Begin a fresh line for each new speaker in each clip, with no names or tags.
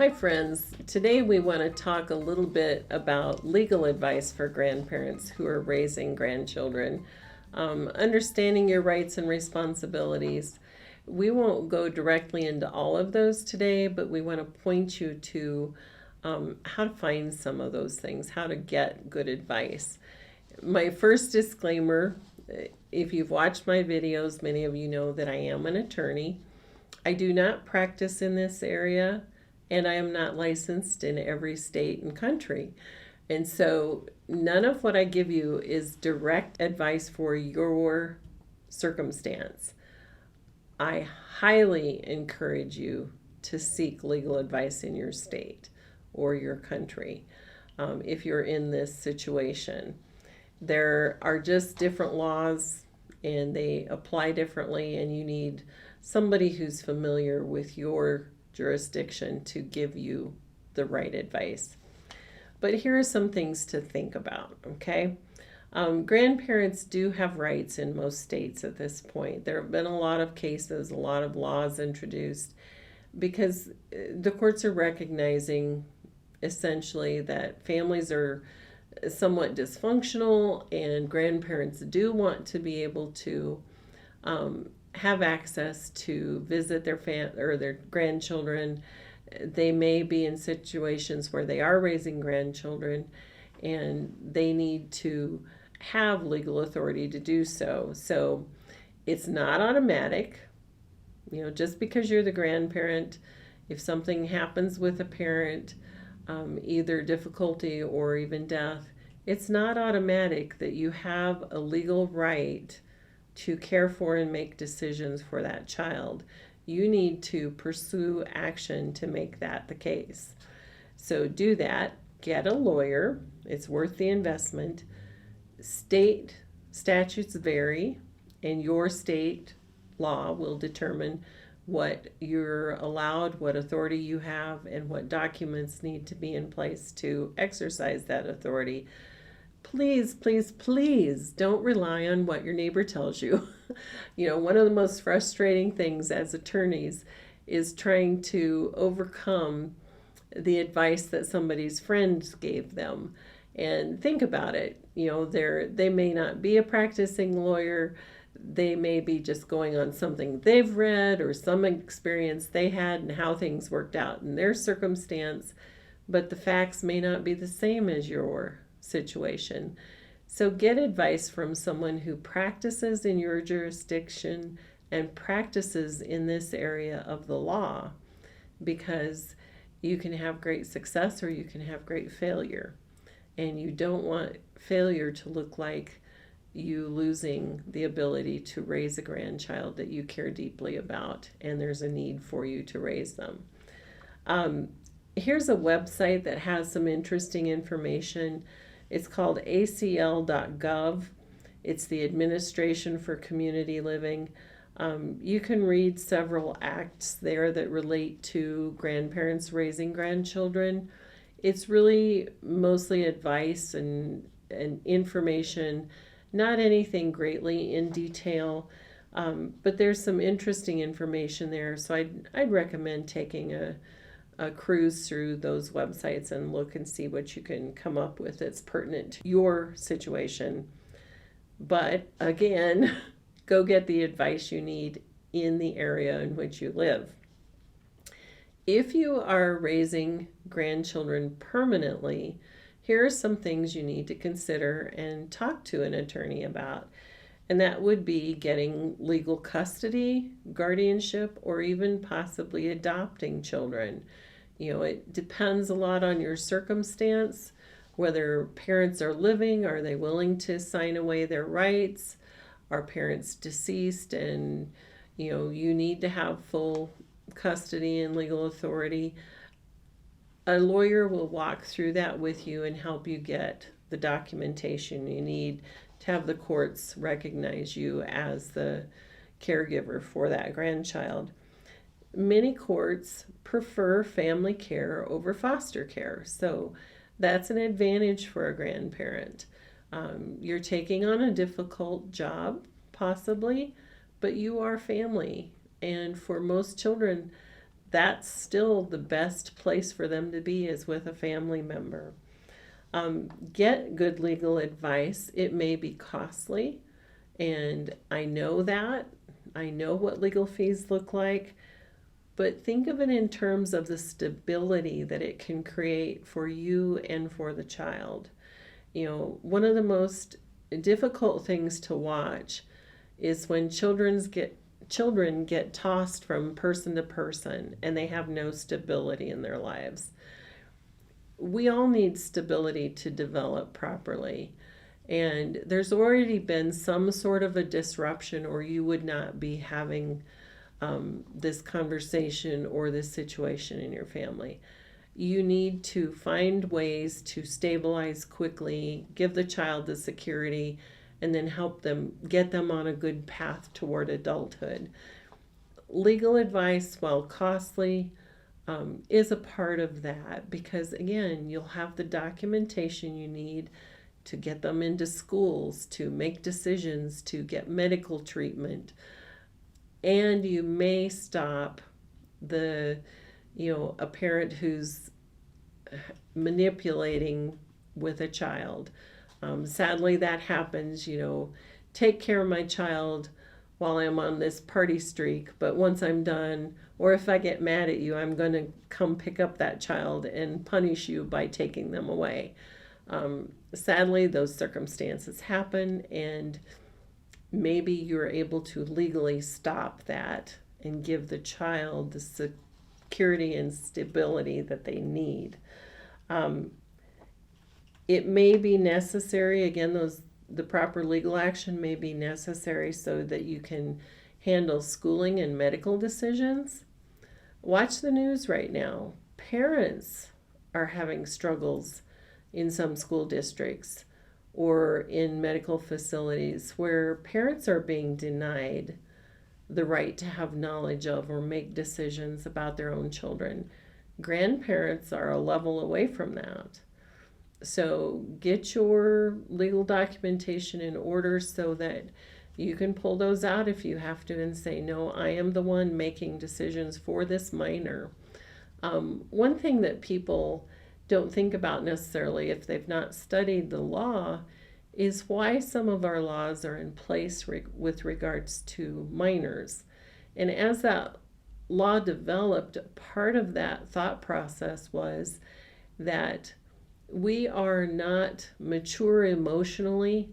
Hi friends, today we want to talk a little bit about legal advice for grandparents who are raising grandchildren, understanding your rights and responsibilities. We won't go directly into all of those today, but we want to point you to how to find some of those things, how to get good advice. My first disclaimer, if you've watched my videos, many of you know that I am an attorney. I do not practice in this area, and I am not licensed in every state and country. And so none of what I give you is direct advice for your circumstance. I highly encourage you to seek legal advice in your state or your country if you're in this situation. There are just different laws and they apply differently, and you need somebody who's familiar with your jurisdiction to give you the right advice. But here are some things to think about, okay? Grandparents do have rights in most states at this point. There have been a lot of cases, a lot of laws introduced because the courts are recognizing essentially that families are somewhat dysfunctional and grandparents do want to be able to have access to visit their or their grandchildren. They may be in situations where they are raising grandchildren and they need to have legal authority to do so. So it's not automatic. Just because you're the grandparent, if something happens with a parent, either difficulty or even death, it's not automatic that you have a legal right to care for and make decisions for that child. You need to pursue action to make that the case. So do that. Get a lawyer. It's worth the investment. State statutes vary, and your state law will determine what you're allowed, what authority you have, and what documents need to be in place to exercise that authority. Please, please, please don't rely on what your neighbor tells you. One of the most frustrating things as attorneys is trying to overcome the advice that somebody's friends gave them. And think about it. They may not be a practicing lawyer. They may be just going on something they've read or some experience they had and how things worked out in their circumstance, but the facts may not be the same as your situation. So get advice from someone who practices in your jurisdiction and practices in this area of the law, because you can have great success or you can have great failure. And you don't want failure to look like you losing the ability to raise a grandchild that you care deeply about and there's a need for you to raise them. Here's a website that has some interesting information. It's called acl.gov. It's the Administration for Community Living. You can read several acts there that relate to grandparents raising grandchildren. It's really mostly advice and information, not anything greatly in detail, but there's some interesting information there. So I'd recommend taking a cruise through those websites and look and see what you can come up with that's pertinent to your situation. But again, go get the advice you need in the area in which you live. If you are raising grandchildren permanently, here are some things you need to consider and talk to an attorney about. And that would be getting legal custody, guardianship, or even possibly adopting children. It depends a lot on your circumstance, whether parents are living, are they willing to sign away their rights, are parents deceased, and you need to have full custody and legal authority. A lawyer will walk through that with you and help you get the documentation you need to have the courts recognize you as the caregiver for that grandchild. Many courts prefer family care over foster care, so that's an advantage for a grandparent. You're taking on a difficult job, possibly, but you are family. And for most children, that's still the best place for them to be, is with a family member. Get good legal advice. It may be costly, and I know that. I know what legal fees look like, but think of it in terms of the stability that it can create for you and for the child. One of the most difficult things to watch is when children get tossed from person to person and they have no stability in their lives. We all need stability to develop properly. And there's already been some sort of a disruption, or you would not be having this conversation or this situation in your family. You need to find ways to stabilize quickly, give the child the security, and then help them get them on a good path toward adulthood. Legal advice, while costly, is a part of that, because again, you'll have the documentation you need to get them into schools, to make decisions, to get medical treatment, and you may stop a parent who's manipulating with a child. Sadly, that happens. Take care of my child while I'm on this party streak, but once I'm done, or if I get mad at you, I'm going to come pick up that child and punish you by taking them away. Sadly, those circumstances happen, and maybe you're able to legally stop that and give the child the security and stability that they need. It may be necessary, again, the proper legal action may be necessary so that you can handle schooling and medical decisions. Watch the news right now. Parents are having struggles in some school districts or in medical facilities where parents are being denied the right to have knowledge of or make decisions about their own children. Grandparents are a level away from that. So get your legal documentation in order so that you can pull those out if you have to and say, no, I am the one making decisions for this minor. One thing that people don't think about necessarily if they've not studied the law is why some of our laws are in place with regards to minors. And as that law developed, part of that thought process was that we are not mature emotionally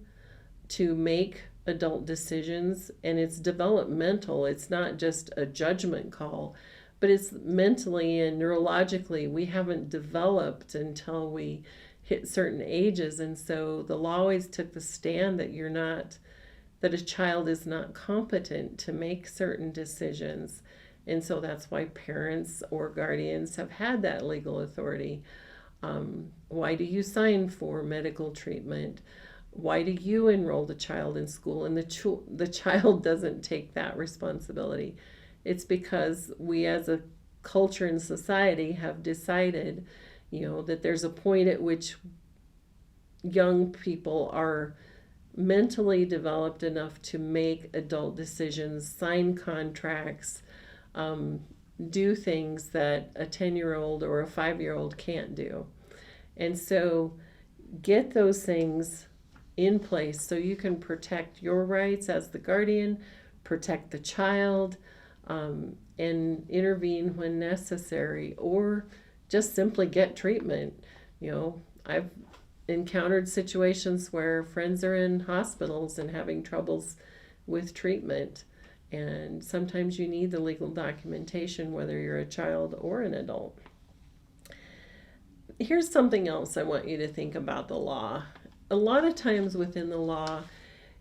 to make adult decisions, and it's developmental. It's not just a judgment call, but it's mentally and neurologically we haven't developed until we hit certain ages. And so the law always took the stand that a child is not competent to make certain decisions. And so that's why parents or guardians have had that legal authority. Why do you sign for medical treatment? Why do you enroll the child in school? And the child doesn't take that responsibility. It's because we as a culture and society have decided, that there's a point at which young people are mentally developed enough to make adult decisions, sign contracts, do things that a 10-year-old or a 5-year-old can't do. And so get those things in place so you can protect your rights as the guardian, protect the child, and intervene when necessary, or just simply get treatment. I've encountered situations where friends are in hospitals and having troubles with treatment. And sometimes you need the legal documentation, whether you're a child or an adult. Here's something else I want you to think about the law. A lot of times within the law,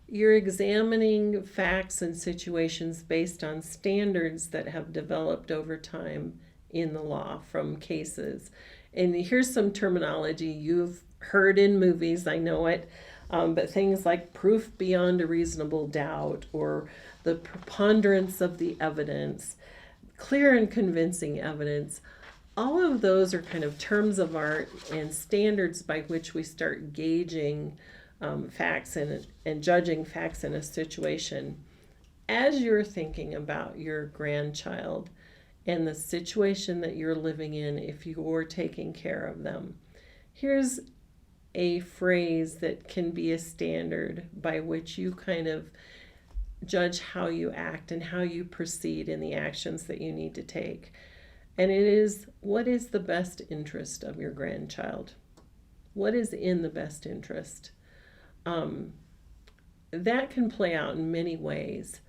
you're examining facts and situations based on standards that have developed over time in the law from cases. And here's some terminology you've heard in movies, I know it, but things like proof beyond a reasonable doubt, or the preponderance of the evidence, clear and convincing evidence. All of those are kind of terms of art and standards by which we start gauging facts and judging facts in a situation. As you're thinking about your grandchild and the situation that you're living in if you're taking care of them. Here's a phrase that can be a standard by which you kind of judge how you act and how you proceed in the actions that you need to take. And it is, what is the best interest of your grandchild? What is in the best interest? That can play out in many ways,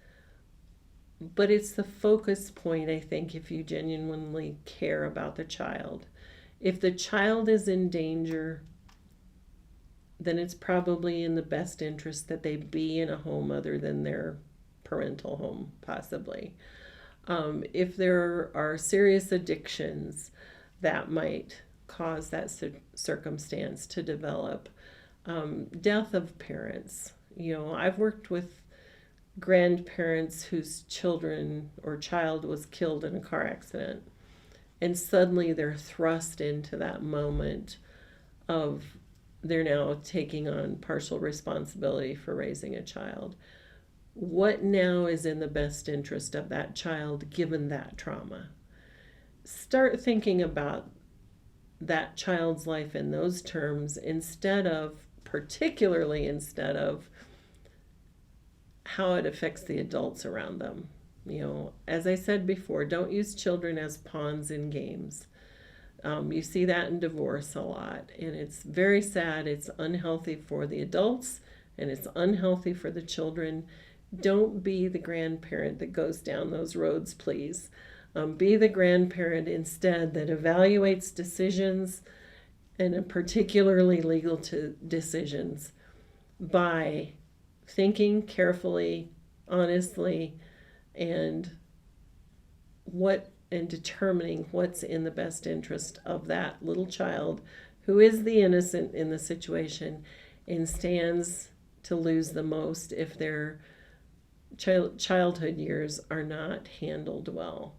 but it's the focus point, I think, if you genuinely care about the child. If the child is in danger, then it's probably in the best interest that they be in a home other than their parental home, possibly. If there are serious addictions that might cause that circumstance to develop, death of parents. I've worked with grandparents whose children or child was killed in a car accident, and suddenly they're thrust into that moment of they're now taking on partial responsibility for raising a child. What now is in the best interest of that child given that trauma? Start thinking about that child's life in those terms particularly instead of how it affects the adults around them. As I said before, don't use children as pawns in games. You see that in divorce a lot, and it's very sad. It's unhealthy for the adults, and it's unhealthy for the children. Don't be the grandparent that goes down those roads, please. Be the grandparent instead that evaluates decisions, and particularly legal decisions, by thinking carefully, honestly, and determining what's in the best interest of that little child who is the innocent in the situation and stands to lose the most if their childhood years are not handled well.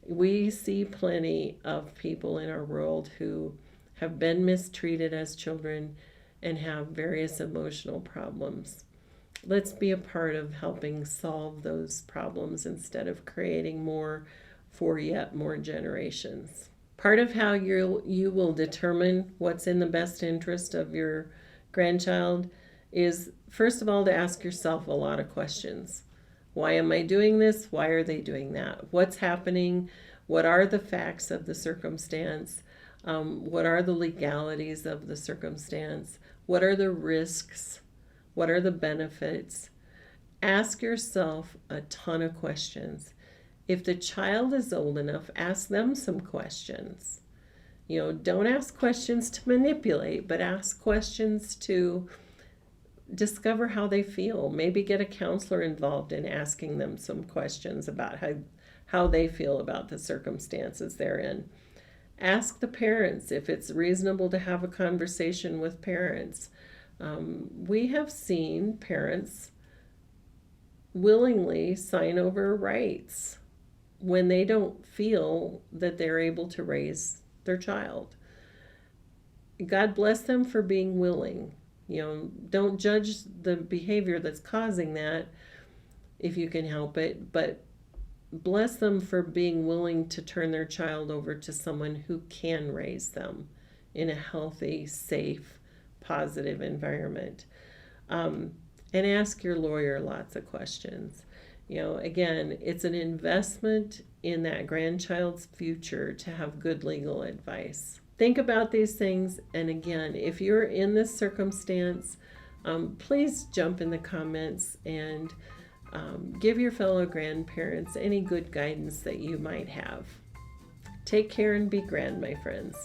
We see plenty of people in our world who have been mistreated as children and have various emotional problems. Let's be a part of helping solve those problems instead of creating more for yet more generations. Part of how you will determine what's in the best interest of your grandchild is, first of all, to ask yourself a lot of questions. Why am I doing this? Why are they doing that? What's happening? What are the facts of the circumstance? What are the legalities of the circumstance? What are the risks? What are the benefits? Ask yourself a ton of questions. If the child is old enough, ask them some questions. Don't ask questions to manipulate, but ask questions to discover how they feel. Maybe get a counselor involved in asking them some questions about how they feel about the circumstances they're in. Ask the parents if it's reasonable to have a conversation with parents. We have seen parents willingly sign over rights when they don't feel that they're able to raise their child. God bless them for being willing. Don't judge the behavior that's causing that if you can help it, but bless them for being willing to turn their child over to someone who can raise them in a healthy, safe, positive environment. And ask your lawyer lots of questions. Again, it's an investment in that grandchild's future to have good legal advice. Think about these things, and again, if you're in this circumstance, please jump in the comments and give your fellow grandparents any good guidance that you might have. Take care and be grand, my friends.